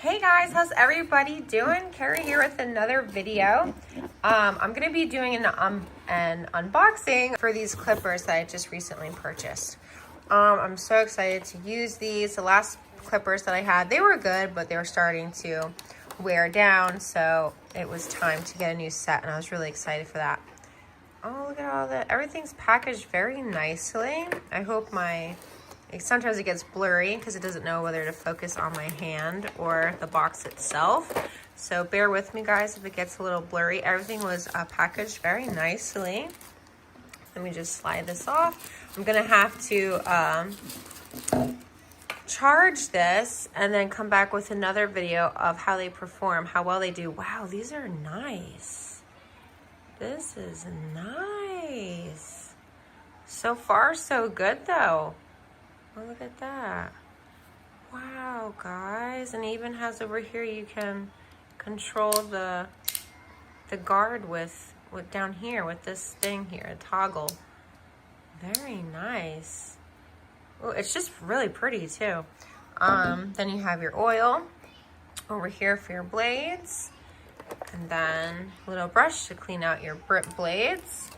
Hey guys, how's everybody doing? Carrie here with another video. I'm gonna be doing an unboxing for these clippers that I just recently purchased. I'm so excited to use these. The last clippers that I had, they were good, but they were starting to wear down, so it was time to get a new set, and I was really excited for that. Oh, look at all that. Everything's packaged very nicely. I hope sometimes it gets blurry because it doesn't know whether to focus on my hand or the box itself. So bear with me, guys, if it gets a little blurry. Everything was packaged very nicely. Let me just slide this off. I'm gonna have to charge this and then come back with another video of how they perform, how well they do. Wow, these are nice. This is nice. So far, so good though. Oh, look at that. Wow, guys. And it even has over here, you can control the guard with down here with this thing here, a toggle. Very nice. Oh, it's just really pretty too. Then you have your oil over here for your blades. And then a little brush to clean out your blades.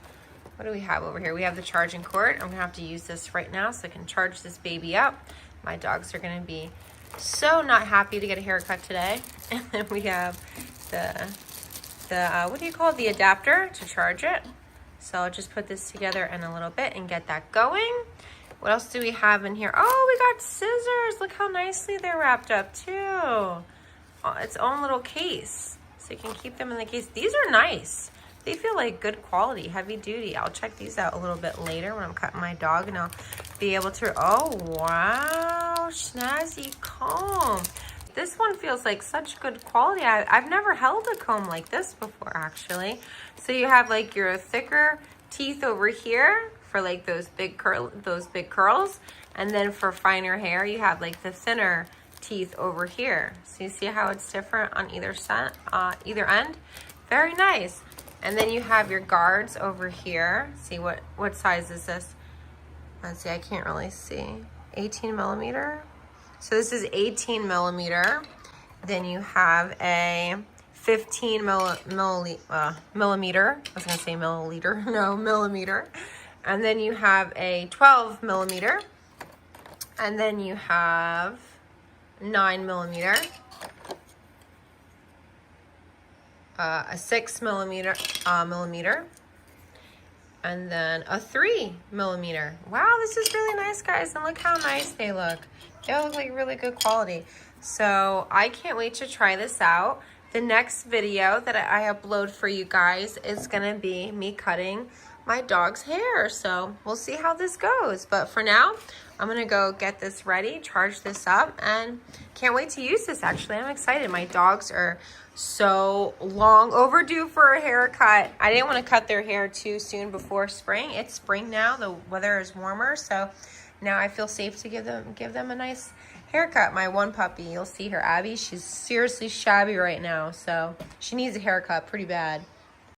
What do we have over here? We have the charging cord. I'm gonna have to use this right now so I can charge this baby up. My dogs are gonna be so not happy to get a haircut today. And then we have the what do you call it? The adapter to charge it. So I'll just put this together in a little bit and get that going. What else do we have in here? Oh, we got scissors. Look how nicely they're wrapped up too. Oh, its own little case. So you can keep them in the case. These are nice. They feel like good quality, heavy duty. I'll check these out a little bit later when I'm cutting my dog, and I'll be able to, oh wow, snazzy comb. This one feels like such good quality. I've never held a comb like this before, actually. So you have like your thicker teeth over here for like those big curls, and then for finer hair, you have like the thinner teeth over here. So you see how it's different on either end? Very nice. And then you have your guards over here. See what size is this? Let's see, I can't really see. 18 millimeter. So this is 18 millimeter. Then you have a 15 millimeter. I was gonna say milliliter, no, millimeter. And then you have a 12 millimeter. And then you have 9 millimeter. A 6 millimeter, and then a 3 millimeter. Wow, this is really nice, guys, and look how nice they look. They look like really good quality. So I can't wait to try this out. The next video that I upload for you guys is gonna be me cutting my dog's hair. So we'll see how this goes. But for now, I'm gonna go get this ready, charge this up, and can't wait to use this. Actually, I'm excited. My dogs are so long overdue for a haircut. I didn't want to cut their hair too soon before spring. It's spring now, the weather is warmer, so now I feel safe to give them a nice haircut. My one puppy, you'll see her, Abby, she's seriously shabby right now, so she needs a haircut pretty bad.